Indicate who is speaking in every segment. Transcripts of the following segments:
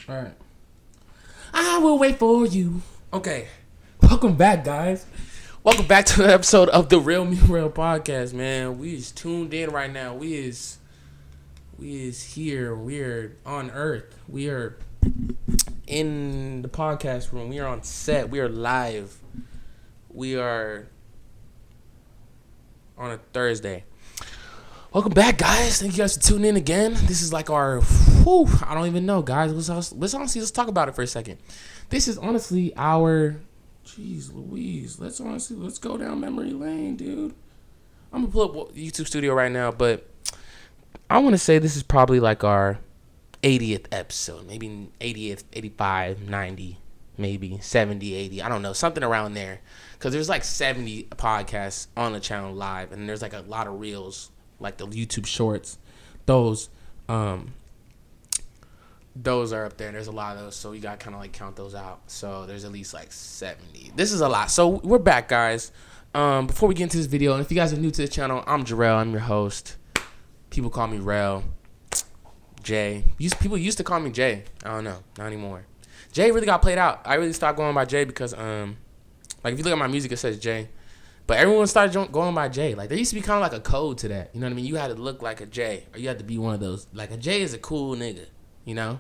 Speaker 1: All right. I will wait for you. Okay. Welcome back, guys. Welcome back to the episode of the Real Me Real podcast, man. We is tuned in right now. We is here. We're on Earth. We are in the podcast room. We are on set. We are live. We are on a Thursday. Welcome back, guys. Thank you guys for tuning in again. This is like our, I don't even know, guys. Let's talk about it for a second. This is honestly our, jeez Louise. Let's go down memory lane, dude. I'm gonna pull up YouTube Studio right now, but I want to say this is probably like our 80th episode, maybe 80th, 85, 90, maybe 70, 80. I don't know, something around there. Because there's like 70 podcasts on the channel live, and there's like a lot of reels, like the YouTube shorts. Those are up there. There's a lot of those, so you got to kind of like count those out. So there's at least like 70. This is a lot. So we're back, guys. Before we get into this video, and if you guys are new to the channel, I'm Jarrell. I'm your host. People call me Rel. Jay. People used to call me Jay. I don't know. Not anymore. Jay really got played out. I really stopped going by Jay because like if you look at my music, it says Jay. But everyone started going by Jay. Like there used to be kind of like a code to that. You know what I mean? You had to look like a Jay, or you had to be one of those. Like a Jay is a cool nigga. You know?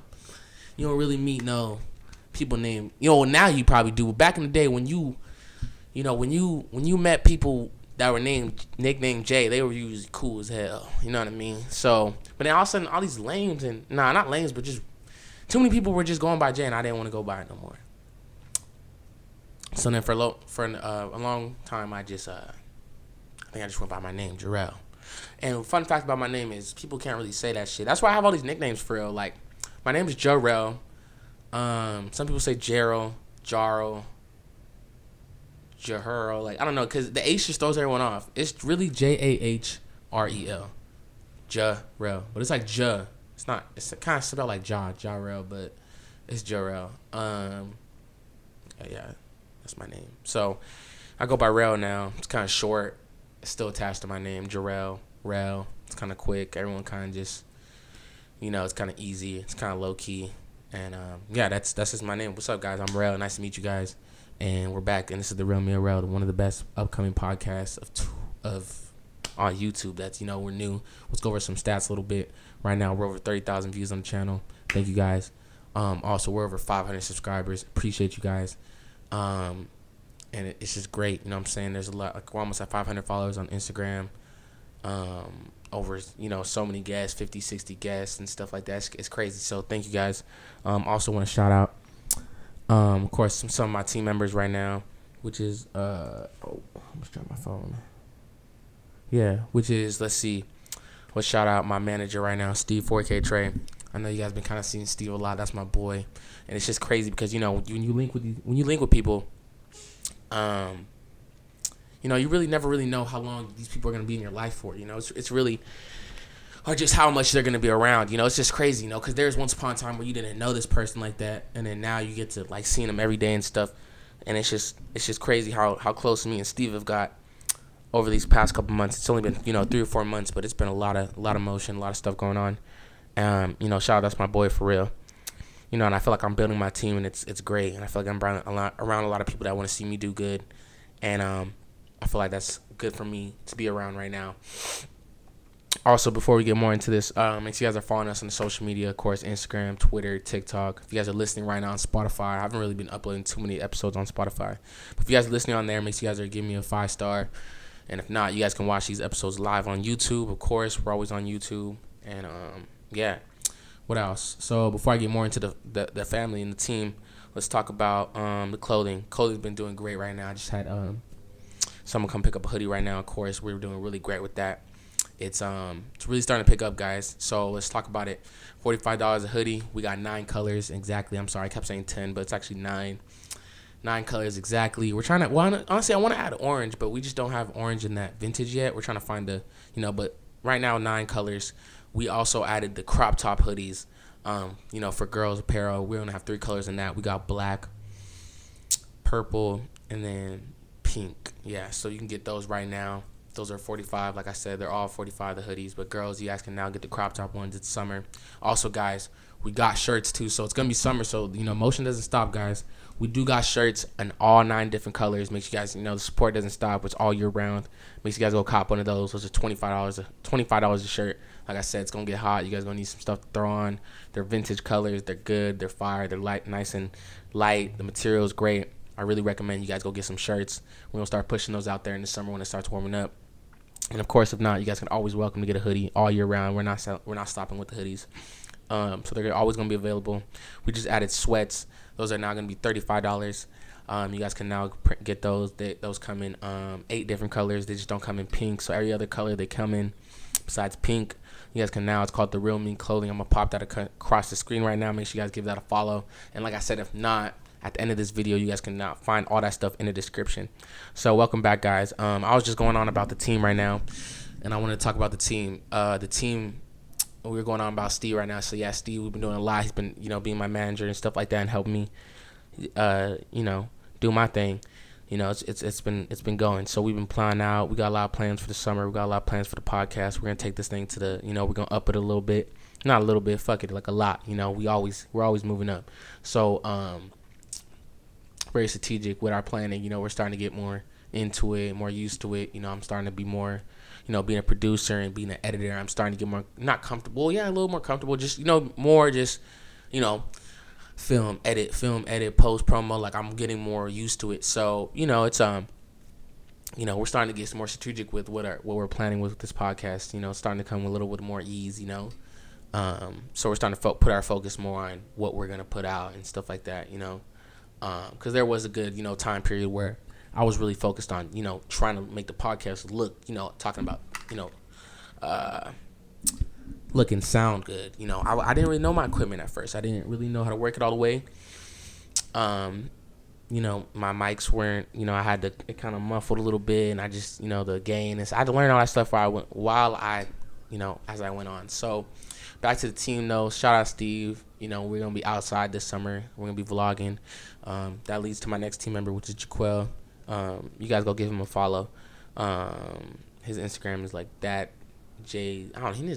Speaker 1: You don't really meet no people named. Now you probably do. But back in the day when you met people that were nicknamed Jay, they were usually cool as hell. You know what I mean? So, but then all of a sudden, all these lames not lames, but just too many people were just going by Jay, and I didn't want to go by it no more. So then for a long time, I think I just went by my name, Jarrell. And fun fact about my name is people can't really say that shit. That's why I have all these nicknames for real. Like my name is Jarrell. Some people say Jarrell, Jarl, Jahurl. Like I don't know, cause the H just throws everyone off. It's really Jahrel, Jarrell, but it's like Ja. It's not. It's kind of spelled like Jarrell, but it's Jarrell. Yeah. That's my name. So I go by Rel now. It's kind of short. It's still attached to my name, Jarrell, Rel. It's kind of quick. Everyone kind of just, it's kind of easy. It's kind of low key. And that's just my name. What's up, guys? I'm Rel. Nice to meet you guys. And we're back. And this is the Real Me Rel, one of the best upcoming podcasts of on YouTube. That's we're new. Let's go over some stats a little bit. Right now we're over 30,000 views on the channel. Thank you guys. Also we're over 500 subscribers. Appreciate you guys. And it's just great, you know what I'm saying? There's a lot, like we're almost at 500 followers on Instagram, over, so many guests, 50, 60 guests and stuff like that. It's crazy. So thank you guys. Also want to shout out, of course, some of my team members right now, which is, I'm just trying my phone. Yeah, which is, let's shout out my manager right now, Steve 4K Trey. I know you guys been kind of seeing Steve a lot. That's my boy, and it's just crazy because when you link with people, you really never really know how long these people are gonna be in your life for. It's really, or just how much they're gonna be around. It's just crazy. Because there's once upon a time where you didn't know this person like that, and then now you get to like seeing them every day and stuff, and it's just crazy how close me and Steve have got over these past couple months. It's only been 3 or 4 months, but it's been a lot of motion, a lot of stuff going on. Shout out, that's my boy for real. And I feel like I'm building my team, and it's great. And I feel like I'm around a lot of people that want to see me do good. And I feel like that's good for me to be around right now. Also, before we get more into this, make sure you guys are following us on the social media, of course, Instagram, Twitter, TikTok. If you guys are listening right now on Spotify, I haven't really been uploading too many episodes on Spotify. But if you guys are listening on there, make sure you guys are giving me a 5-star. And if not, you guys can watch these episodes live on YouTube. Of course, we're always on YouTube. And yeah, what else? So before I get more into the family and the team, let's talk about the clothing. Clothing's been doing great right now. I just had someone come pick up a hoodie right now. Of course, we're doing really great with that. It's really starting to pick up, guys. So let's talk about it. $45 a hoodie. We got 9 colors exactly. I'm sorry, I kept saying 10, but it's actually 9. 9 colors exactly. We're trying to. Well, honestly, I want to add orange, but we just don't have orange in that vintage yet. We're trying to find but right now 9 colors. We also added the crop top hoodies, for girls apparel. We only have 3 colors in that. We got black, purple, and then pink. Yeah, so you can get those right now. Those are 45. Like I said, they're all 45, the hoodies. But girls, you guys can now get the crop top ones. It's summer. Also, guys, we got shirts too. So it's going to be summer. So, motion doesn't stop, guys. We do got shirts in all 9 different colors. Make sure you guys, the support doesn't stop. It's all year round. Make sure you guys go cop one of those. Those are $25 a shirt. Like I said, it's going to get hot. You guys going to need some stuff to throw on. They're vintage colors. They're good. They're fire. They're light, nice and light. The material is great. I really recommend you guys go get some shirts. We're going to start pushing those out there in the summer when it starts warming up. And, of course, if not, you guys can always welcome to get a hoodie all year round. We're not stopping with the hoodies. So they're always going to be available. We just added sweats. Those are now going to be $35. You guys can now get those. Those come in 8 different colors. They just don't come in pink. So every other color they come in besides pink. You guys can now. It's called The Real Me Clothing. I'm going to pop that across the screen right now. Make sure you guys give that a follow. And like I said, if not, at the end of this video, you guys can now find all that stuff in the description. So welcome back, guys. I was just going on about the team right now, and I want to talk about the team. We were going on about Steve right now. So yeah, Steve, we've been doing a lot. He's been, being my manager and stuff like that, and helping me, do my thing. It's been going. So we've been planning out. We got a lot of plans for the summer. We got a lot of plans for the podcast. We're gonna take this thing to the, we're gonna up it a little bit. Not a little bit. Fuck it, like a lot. We're always moving up. So very strategic with our planning. We're starting to get more into it, more used to it. I'm starting to be more, being a producer and being an editor. I'm starting to get more, not comfortable. Yeah, a little more comfortable. Just, more just, film, edit, post, promo. Like, I'm getting more used to it. So, it's, we're starting to get more strategic with what we're planning with this podcast. It's starting to come a little with more ease, So we're starting to put our focus more on what we're going to put out and stuff like that, because there was a good, time period where I was really focused on, trying to make the podcast look, talking about, look and sound good. I didn't really know my equipment at first. I didn't really know how to work it all the way. My mics weren't, I had to, it kind of muffled a little bit, and I just, the gain. I had to learn all that stuff as I went on. So back to the team, though. Shout out Steve. We're going to be outside this summer. We're going to be vlogging. That leads to my next team member, which is Jaquel. You guys go give him a follow. His Instagram is like that J. I don't know.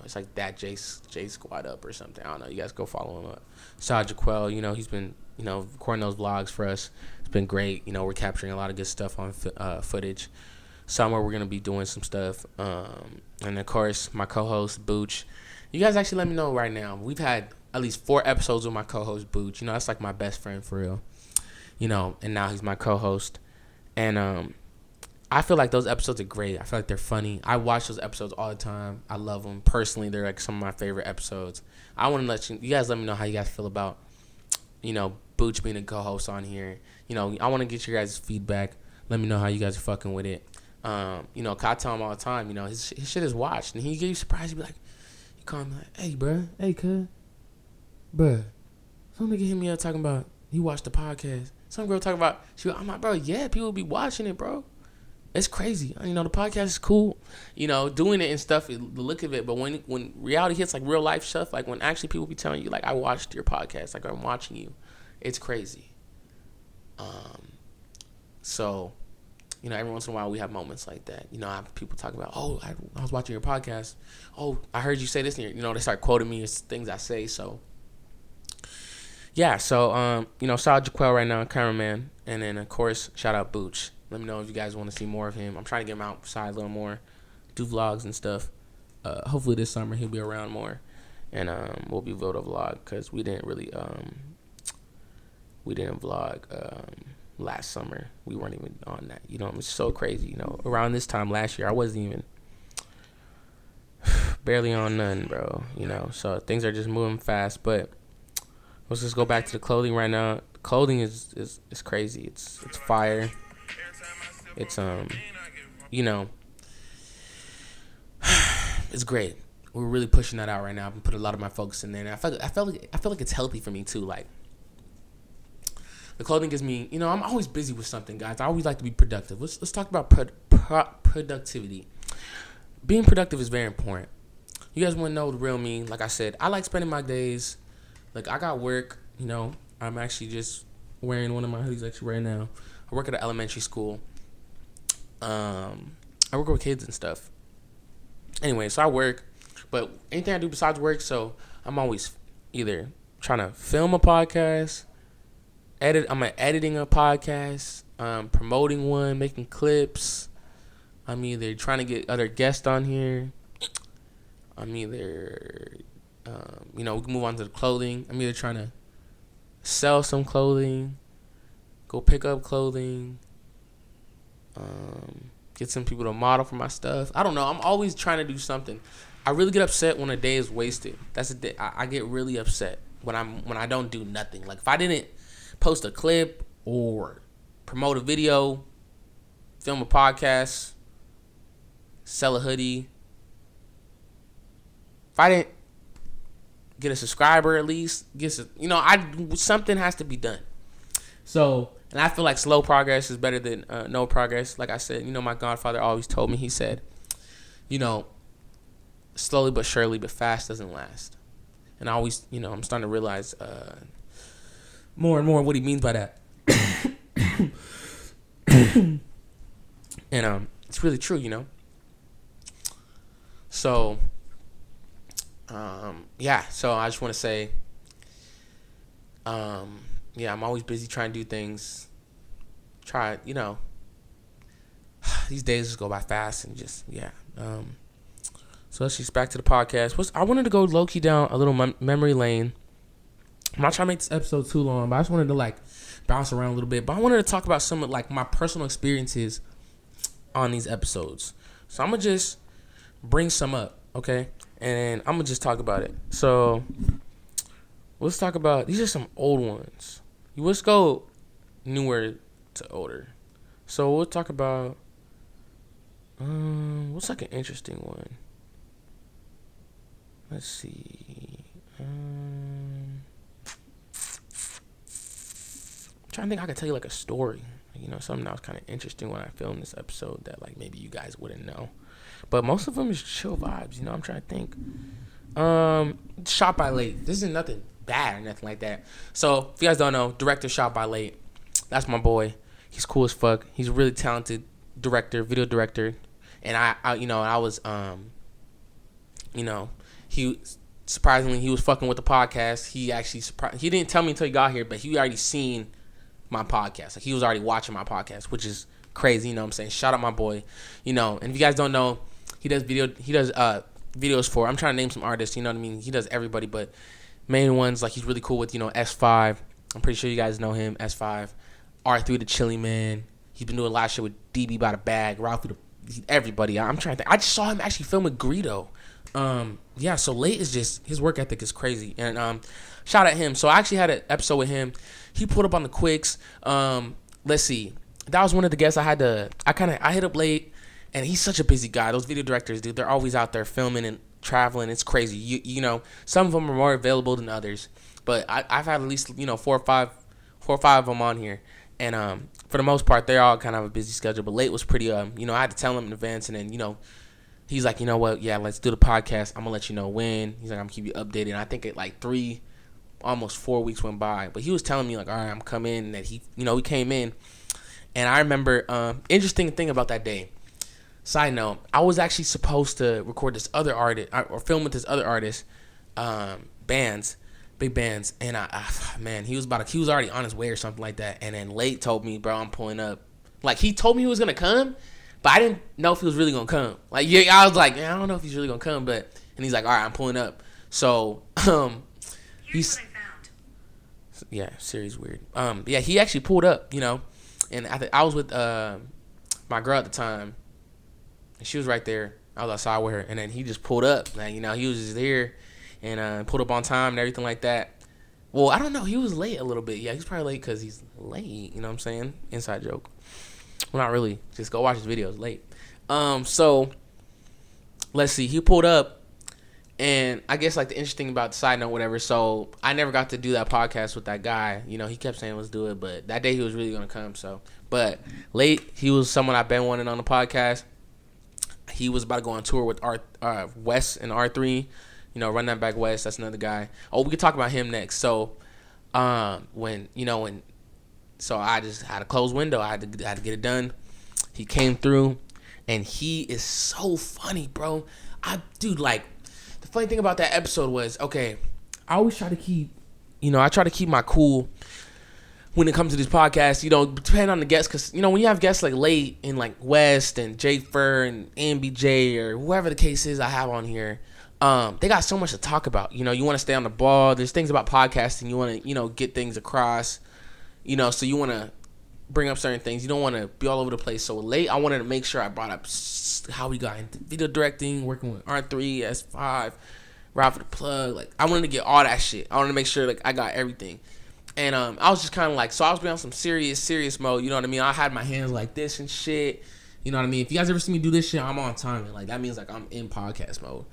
Speaker 1: It's like that J Squad Up or something. I don't know. You guys go follow him up. Shout out Jaquel. He's been, recording those vlogs for us. It's been great. We're capturing a lot of good stuff on footage. Somewhere we're going to be doing some stuff. And, of course, my co-host, Booch. You guys actually let me know right now. We've had at least 4 episodes with my co-host, Booch. That's like my best friend for real. And now he's my co-host. And I feel like those episodes are great. I feel like they're funny. I watch those episodes all the time. I love them. Personally, they're like some of my favorite episodes. I want to let you guys let me know how you guys feel about, Booch being a co-host on here. I want to get your guys' feedback. Let me know how you guys are fucking with it. I tell him all the time, his shit is watched. And he get you surprised. He be like, he call me like, hey, bro. Hey, cuz. Bruh. Some nigga hit me up talking about, he watched the podcast. Some girl talking about, I'm like, bro, yeah, people be watching it, bro. It's crazy. The podcast is cool, doing it and stuff, the look of it. But when reality hits, like real life stuff, like when actually people be telling you, like, I watched your podcast, like I'm watching you, it's crazy. So, every once in a while we have moments like that. I have people talk about, oh, I was watching your podcast. Oh, I heard you say this, and they start quoting me as things I say. So, yeah. So, shout out Jaquel right now, cameraman, and then of course shout out Booch. Let me know if you guys want to see more of him. I'm trying to get him outside a little more, do vlogs and stuff. Hopefully this summer he'll be around more, and we'll be able to vlog because we didn't vlog last summer. We weren't even on that. It's so crazy. Around this time last year, I wasn't even barely on none, bro. So things are just moving fast. But let's just go back to the clothing right now. Clothing is crazy. It's fire. It's it's great. We're really pushing that out right now. I've been putting a lot of my focus in there. And I feel like it's healthy for me too. Like, the clothing gives me, I'm always busy with something, guys. I always like to be productive. Let's talk about productivity. Being productive is very important. You guys want to know the real me. Like I said, I like spending my days. Like, I got work. I'm actually just wearing one of my hoodies actually right now. I work at an elementary school. I'm I work with kids and stuff. Anyway, so I work, but anything I do besides work, so I'm always either trying to film a podcast, I'm editing a podcast, promoting one, making clips. I'm either trying to get other guests on here. I'm either, we can move on to the clothing. I'm either trying to sell some clothing, go pick up clothing, get some people to model for my stuff. I don't know. I'm always trying to do something. I really get upset when a day is wasted. That's a day. I get really upset when I don't do nothing. Like if I didn't post a clip or promote a video, film a podcast, sell a hoodie. If I didn't get a subscriber at least, something has to be done. So, and I feel like slow progress is better than no progress. Like I said, my godfather always told me, he said, slowly but surely, but fast doesn't last. And I always, I'm starting to realize more and more what he means by that. And it's really true, So, so I just want to say, I'm always busy trying to do things. These days just go by fast and just, so let's just back to the podcast. I wanted to go low-key down a little memory lane. I'm not trying to make this episode too long, but I just wanted to, bounce around a little bit. But I wanted to talk about some of, my personal experiences on these episodes. So I'm going to just bring some up, okay? And I'm going to just talk about it. So let's talk about, these are some old ones. Let's go newer to older. So we'll talk about, what's an interesting one? Let's see. I'm trying to think I could tell you a story. Something that was kind of interesting when I filmed this episode that maybe you guys wouldn't know. But most of them is chill vibes. I'm trying to think. Shotbylate. This isn't nothing bad or nothing like that. So if you guys don't know, director Shotbylate. That's my boy. He's cool as fuck. He's a really talented director, video director. And I was he surprisingly he was fucking with the podcast. He actually he didn't tell me until he got here, but he already seen my podcast. He was already watching my podcast, which is crazy. You know what I'm saying? Shout out my boy. And if you guys don't know, he does videos for, I'm trying to name some artists, you know what I mean? He does everybody, but main ones, he's really cool with, S5. I'm pretty sure you guys know him, S5. R3 the Chili Man. He's been doing a lot of shit with DB by the Bag, Ralphie everybody. I'm trying to think. I just saw him actually film with Greedo. So Late is just, his work ethic is crazy. And shout out him. So I actually had an episode with him. He pulled up on the quicks. Let's see. That was one of the guests I hit up Late, and he's such a busy guy. Those video directors, dude, they're always out there filming and traveling. It's crazy. Some of them are more available than others. But I've had at least, 4 or 5 of them on here. And for the most part, they're all kind of a busy schedule. But Late was pretty, I had to tell him in advance. And then, he's like, you know what? Yeah, let's do the podcast. I'm going to let you know when. He's like, I'm going to keep you updated. And I think it almost 4 weeks went by. But he was telling me, all right, I'm coming. And that he came in. And I remember, interesting thing about that day. Side note, I was actually supposed to record this other artist, or film with this other artist, big bands. And he was already on his way or something like that. And then Late told me, bro, I'm pulling up. He told me he was going to come, but I didn't know if he was really going to come. I was like, I don't know if he's really going to come, and he's like, all right, I'm pulling up. So,
Speaker 2: Here's what I found.
Speaker 1: Yeah, Siri's weird. He actually pulled up, and I was with my girl at the time, and she was right there. I was outside with her, and then he just pulled up. He was just there, and pulled up on time and everything like that. Well, I don't know. He was late a little bit. Yeah, he's probably late because he's late. You know what I'm saying? Inside joke. Well, not really. Just go watch his videos late. So, let's see. He pulled up, and I guess the interesting about the side note, whatever. So, I never got to do that podcast with that guy. He kept saying, let's do it. But that day, he was really going to come. So, but Late, he was someone I've been wanting on the podcast. He was about to go on tour with Wes and R3. Run That Back West. That's another guy. Oh, we could talk about him next. So, so I just had a closed window. I had to get it done. He came through, and he is so funny, bro. Like, the funny thing about that episode was, okay, I always try to keep, I try to keep my cool when it comes to this podcast, depending on the guests, because, when you have guests like Late and like West and J Fur and MBJ or whoever the case is I have on here, they got so much to talk about. You want to stay on the ball. There's things about podcasting. You want to, get things across, so you want to bring up certain things. You don't want to be all over the place. So Late, I wanted to make sure I brought up how we got into video directing, working with R3, S5, Ride for the Plug. Like, I wanted to get all that shit. I wanted to make sure, like, I got everything. And I was just kind of like, so I was being on some serious mode, you know what I mean? I had my hands like this and shit, you know what I mean? If you guys ever see me do this shit, I'm on time. Like, that means, like, I'm in podcast mode.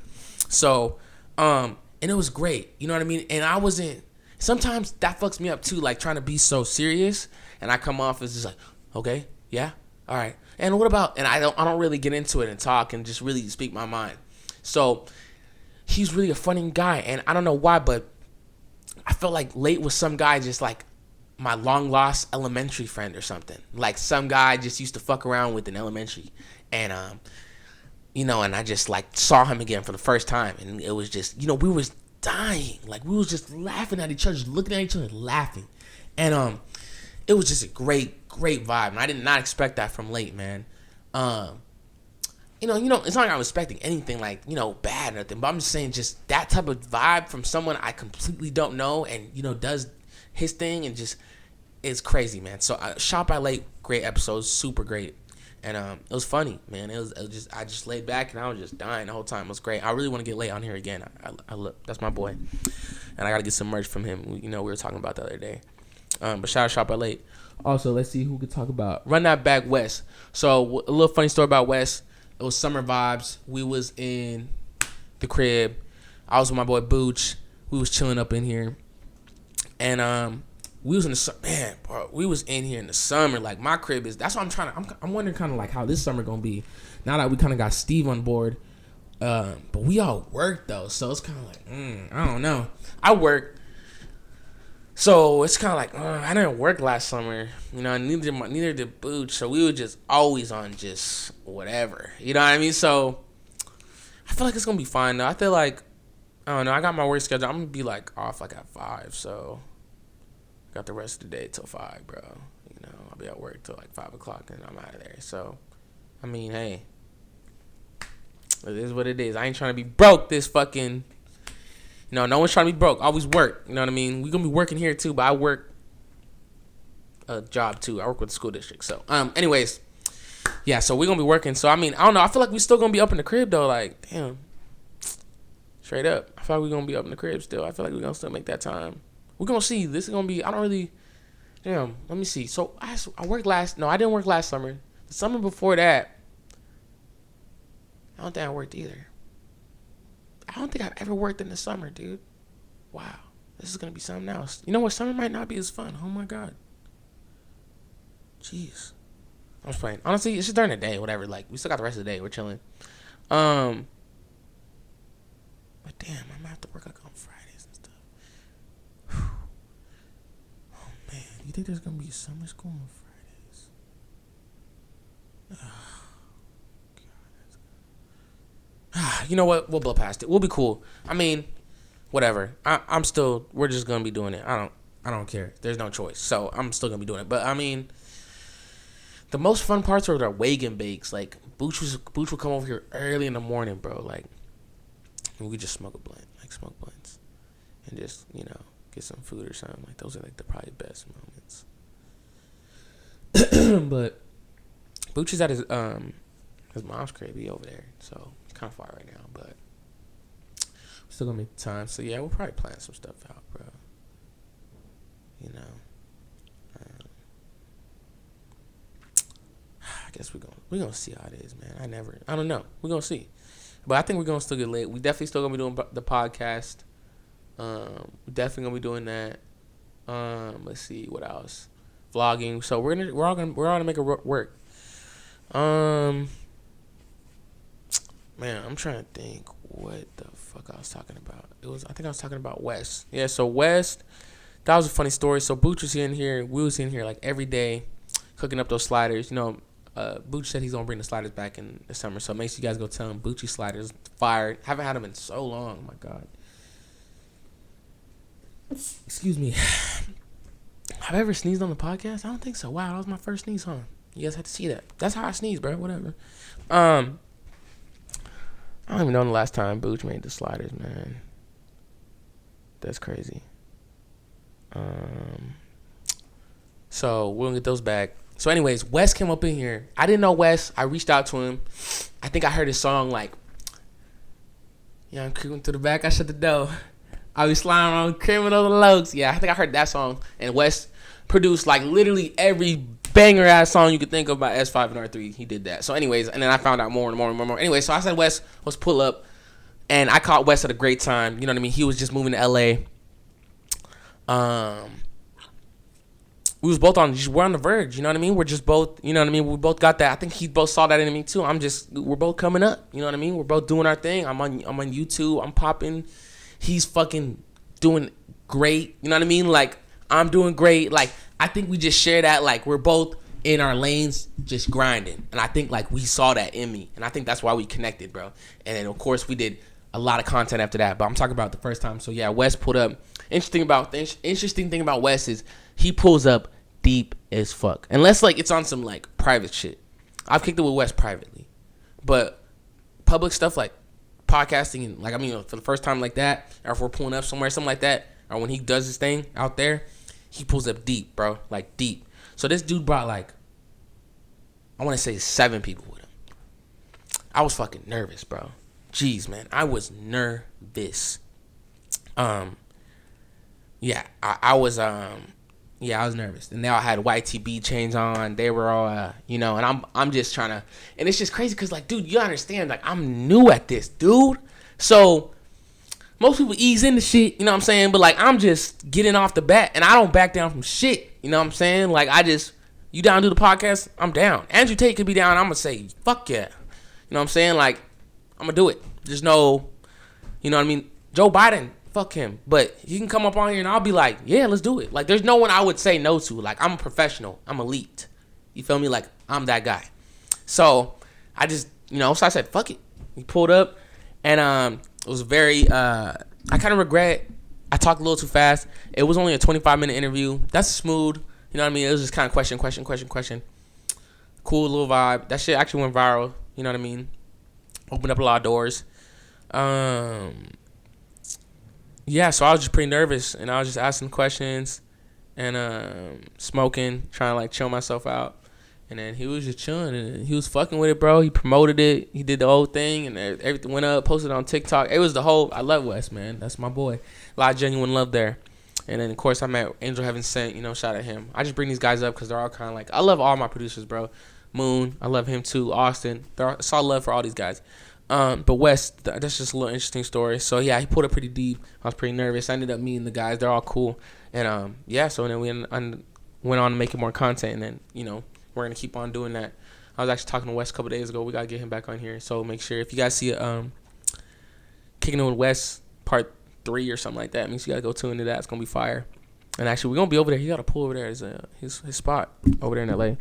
Speaker 1: So, and it was great, you know what I mean? And I wasn't, sometimes that fucks me up too, like, trying to be so serious, and I come off as just like, okay, yeah, all right. And what about, and I don't really get into it and talk and just really speak my mind. So, he's really a funny guy, and I don't know why, but I felt like Late was some guy just like my long lost elementary friend or something. Like some guy I just used to fuck around with in elementary. And, and I just like saw him again for the first time. And it was just, we was dying. Like we was just laughing at each other, just looking at each other and laughing. And it was just a great vibe. And I did not expect that from Late, man. It's not like I'm expecting anything like, bad or nothing, but I'm just saying just that type of vibe from someone I completely don't know and, does his thing and just, it's crazy, man. So Shot by Late, great episode, super great. And it was funny, man. I just laid back and I was just dying the whole time. It was great. I really want to get Late on here again. I look, that's my boy. And I got to get some merch from him. We were talking about the other day. But shout out Shot by Late. Also, let's see who could talk about Run That Back West. So a little funny story about West. It was summer vibes. We was in the crib. I was with my boy Booch. We was chilling up in here. And we was in the man, bro. We was in here in the summer. Like my crib is. That's what I'm trying to. I'm wondering kind of like how this summer gonna be. Now that we kind of got Steve on board, but we all work though, so it's kind of like I don't know. I work. So it's kind of like I didn't work last summer, neither did Booch. So we were just always on just whatever, you know what I mean? So I feel like it's gonna be fine though. I feel like I don't know. I got my work schedule. I'm gonna be like off like at 5, so I got the rest of the day till 5, bro. I'll be at work till like 5 o'clock and I'm out of there. So I mean, hey, it is what it is. I ain't trying to be broke this fucking. No one's trying to be broke. Always work. You know what I mean? We're going to be working here too, but I work a job too. I work with the school district. So, anyways, yeah, so we're going to be working. So, I mean, I don't know. I feel like we still going to be up in the crib though. Like, damn. Straight up. I feel like we're going to be up in the crib still. I feel like we're going to still make that time. We're going to see. This is going to be, damn, let me see. So, I didn't work last summer. The summer before that, I don't think I worked either. I don't think I've ever worked in the summer, dude. Wow. This is going to be something else. You know what? Summer might not be as fun. Oh, my God. Jeez. I'm just playing. Honestly, it's just during the day, whatever. Like, we still got the rest of the day. We're chilling. But damn, I'm going to have to work like on Fridays and stuff. Whew. Oh, man. You think there's going to be summer school on Fridays? You know what? We'll blow past it. We'll be cool. I mean, whatever. We're just gonna be doing it. I don't care. There's no choice. So I'm still gonna be doing it. But I mean, the most fun parts are the wake and bakes. Like Booch would come over here early in the morning, bro. Like, and we just smoke blunts, and just get some food or something. Like those are like the probably best moments. But Booch is at his mom's crib. He over there, so. Kind of far right now, but we're still gonna make time. So yeah, we'll probably plan some stuff out, bro. I guess we're gonna see how it is, man. I don't know. We're gonna see, but I think we're gonna still get late. We definitely still gonna be doing the podcast. We're definitely gonna be doing that. Let's see what else. Vlogging. So we're all gonna make it work. Man, I'm trying to think what the fuck I was talking about. I think I was talking about West. Yeah, so West, that was a funny story. So Booch was in here, we was in here like every day, cooking up those sliders. Booch said he's gonna bring the sliders back in the summer, so make sure you guys go tell him Boochie sliders fired. Haven't had them in so long. Oh my God. Excuse me. Have I ever sneezed on the podcast? I don't think so. Wow, that was my first sneeze, huh? You guys had to see that. That's how I sneeze, bro. Whatever. I don't even know the last time Booch made the sliders, man. That's crazy. So we'll get those back. So anyways, Wes came up in here. I didn't know Wes. I reached out to him. I think I heard his song like, yeah, I'm creeping through the back. I shut the door. I be sliding around criminal lokes. Yeah, I think I heard that song. And Wes produced like literally every banger ass song you could think of by S5 and R3. He did that. So anyways, and then I found out more and more and more and more. Anyway, so I said Wes, let's pull up. And I caught Wes at a great time. You know what I mean? He was just moving to LA. We was both we're on the verge, you know what I mean? We're just both, you know what I mean? We both got that. I think he both saw that in me too. We're both coming up, you know what I mean? We're both doing our thing. I'm on YouTube. I'm popping. He's fucking doing great. You know what I mean? Like, I'm doing great. Like, I think we just share that. Like, we're both in our lanes just grinding. And I think, like, we saw that in me. And I think that's why we connected, bro. And then, of course, we did a lot of content after that. But I'm talking about the first time. So, yeah, Wes pulled up. Interesting thing about Wes is he pulls up deep as fuck. Unless, like, it's on some, like, private shit. I've kicked it with Wes privately. But public stuff, like, podcasting and like, I mean, for the first time like that, or if we're pulling up somewhere, something like that, or when he does his thing out there, he pulls up deep, bro, like deep. So this dude brought like, I want to say 7 people with him. I was fucking nervous, bro. Jeez, man, I was nervous. Yeah, I was nervous, and they all had YTB chains on. They were all, you know, and I'm just trying to, and it's just crazy because, like, dude, you understand, like, I'm new at this, dude. So most people ease into shit, you know what I'm saying? But like, I'm just getting off the bat, and I don't back down from shit, you know what I'm saying? Like, you down to do the podcast? I'm down. Andrew Tate could be down. I'm gonna say, fuck yeah, you know what I'm saying? Like, I'm gonna do it. There's no, you know what I mean? Joe Biden. Fuck him. But he can come up on here and I'll be like, yeah, let's do it. Like, there's no one I would say no to. Like, I'm a professional. I'm elite. You feel me? Like, I'm that guy. So, I just, you know, so I said, fuck it. He pulled up. And it was very, I kind of regret I talked a little too fast. It was only a 25-minute interview. That's smooth. You know what I mean? It was just kind of question. Cool little vibe. That shit actually went viral. You know what I mean? Opened up a lot of doors. Yeah, so I was just pretty nervous, and I was just asking questions and smoking, trying to, like, chill myself out. And then he was just chilling, and he was fucking with it, bro. He promoted it. He did the whole thing, and everything went up, posted on TikTok. It was the whole, I love Wes, man. That's my boy. A lot of genuine love there. And then, of course, I met Angel Heaven Sent, you know, shout at him. I just bring these guys up because they're all kind of like, I love all my producers, bro. Moon, I love him too. Austin, it's all love for all these guys. But Wes, that's just a little interesting story. So, yeah, he pulled it pretty deep. I was pretty nervous. I ended up meeting the guys. They're all cool. And, yeah, so then we went on to making more content. And then, you know, we're going to keep on doing that. I was actually talking to Wes a couple days ago. We got to get him back on here. So make sure if you guys see Kicking It With Wes part 3 or something like that, means you got to go tune into that. It's going to be fire. And actually, we're going to be over there. You got to pull over there. His spot over there in L.A.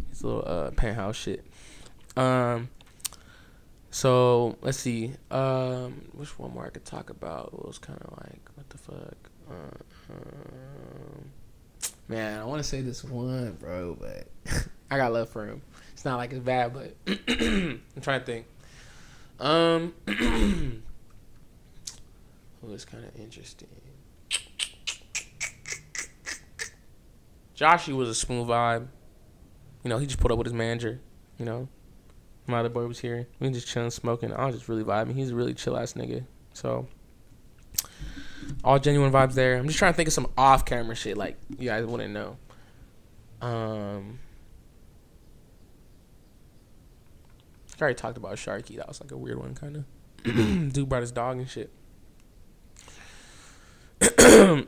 Speaker 1: His little penthouse shit. So let's see. Which one more I could talk about? It was kind of like, what the fuck? Man, I want to say this one, bro, but I got love for him. It's not like it's bad, but I'm trying to think. It was kind of interesting. Joshy was a smooth vibe. You know, he just put up with his manager, you know. My other boy was here. We were just chilling, smoking. I was just really vibing. He's a really chill-ass nigga. So, all genuine vibes there. I'm just trying to think of some off-camera shit, like, you guys wouldn't know. I already talked about Sharky. That was, like, a weird one, kind of. Dude brought his dog and shit. Man,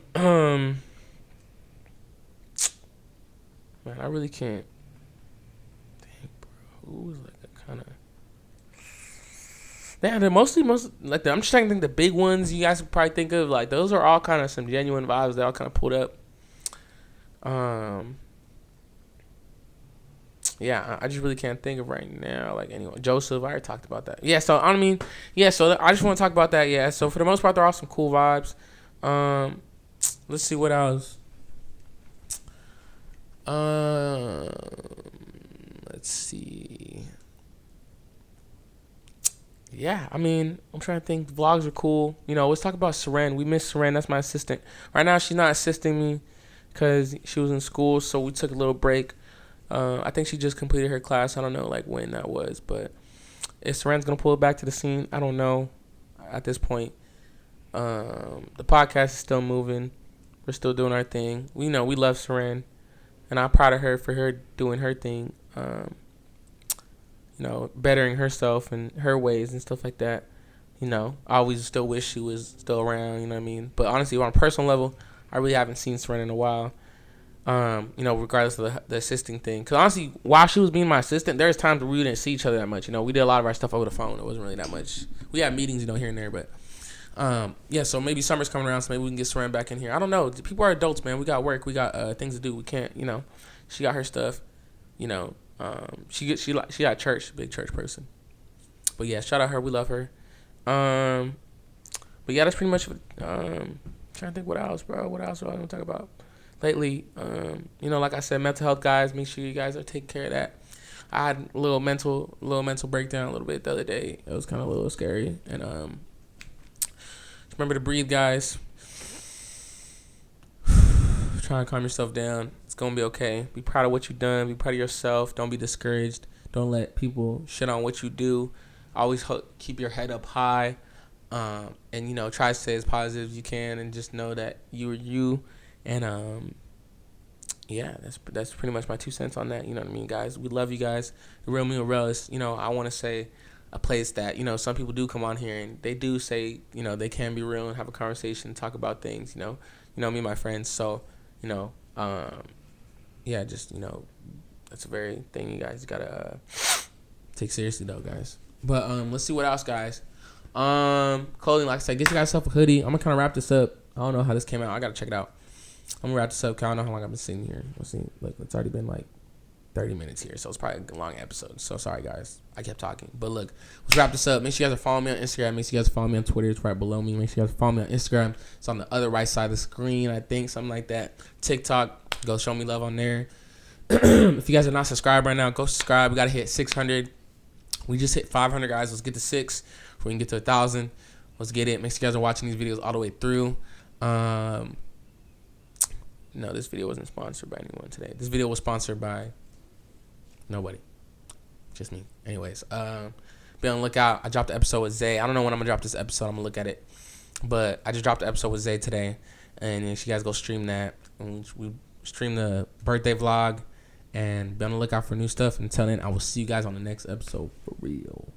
Speaker 1: I really can't. Dang, bro. Who was, like, kind of, yeah, they're mostly like I'm just trying to think the big ones you guys would probably think of, like, those are all kind of some genuine vibes. They all kind of pulled up. yeah, I just really can't think of right now. Like anyone, Joseph, I already talked about that. Yeah, so I mean, yeah, so I just want to talk about that. Yeah, so for the most part, they're all some cool vibes. Let's see what else. Let's see. Yeah, I mean, I'm trying to think. Vlogs are cool. You know, let's talk about Seren. We miss Seren. That's my assistant. Right now, she's not assisting me because she was in school, so we took a little break. I think she just completed her class. I don't know like when that was, but if Seren's gonna pull it back to the scene, I don't know. At this point, the podcast is still moving. We're still doing our thing. We know we love Seren, and I'm proud of her for her doing her thing. You know, bettering herself and her ways and stuff like that. You know, I always still wish she was still around. You know what I mean? But honestly, on a personal level, I really haven't seen Seren in a while. You know, regardless of the assisting thing. Because honestly, while she was being my assistant, there's times where we didn't see each other that much. You know, we did a lot of our stuff over the phone. It wasn't really that much. We had meetings, you know, here and there. But, yeah, so maybe summer's coming around, so maybe we can get Saran back in here. I don't know. People are adults, man. We got work. We got things to do. We can't, you know. She got her stuff. You know, she got church, big church person. But, yeah, shout out her. We love her. But, yeah, that's pretty much trying to think what else, bro. What else do I want to talk about? Lately, you know, like I said, mental health, guys. Make sure you guys are taking care of that. I had a little mental breakdown a little bit the other day. It was kind of a little scary. And remember to breathe, guys. Try and calm yourself down. It's gonna be okay. Be proud of what you've done. Be proud of yourself. Don't be discouraged. Don't let people shit on what you do. Always keep your head up high. And you know, try to stay as positive as you can, and just know that you are you. And yeah, that's pretty much my 2 cents on that. You know what I mean, guys? We love you guys. The Real Me Real is, you know, I want to say a place that, you know, some people do come on here and they do say, you know, they can be real and have a conversation, talk about things, you know, me and my friends. So, you know, yeah, just, you know, that's a very thing you guys gotta take seriously though, guys. But let's see what else, guys. Clothing, like I said, get you guys yourself a hoodie. I'm gonna kind of wrap this up. I don't know how this came out. I gotta check it out. I'm gonna wrap this up. I don't know how long I've been sitting here. Let's see, like it's already been like 30 minutes here, so it's probably a long episode. So sorry, guys. I kept talking, but look, let's wrap this up. Make sure you guys are following me on Instagram. Make sure you guys follow me on Twitter. It's right below me. Make sure you guys follow me on Instagram. It's on the other right side of the screen, I think, something like that. TikTok, go show me love on there. If you guys are not subscribed right now, go subscribe. We gotta hit 600. We just hit 500, guys. Let's get to 6. If we can get to 1,000, let's get it. Make sure you guys are watching these videos all the way through. No, this video wasn't sponsored by anyone today. This video was sponsored by nobody. Just me. Anyways, be on the lookout. I dropped the episode with Zay. I don't know when I'm going to drop this episode. I'm going to look at it. But I just dropped the episode with Zay today. And you guys go stream that. And we stream the birthday vlog. And be on the lookout for new stuff. Until then, I will see you guys on the next episode for real.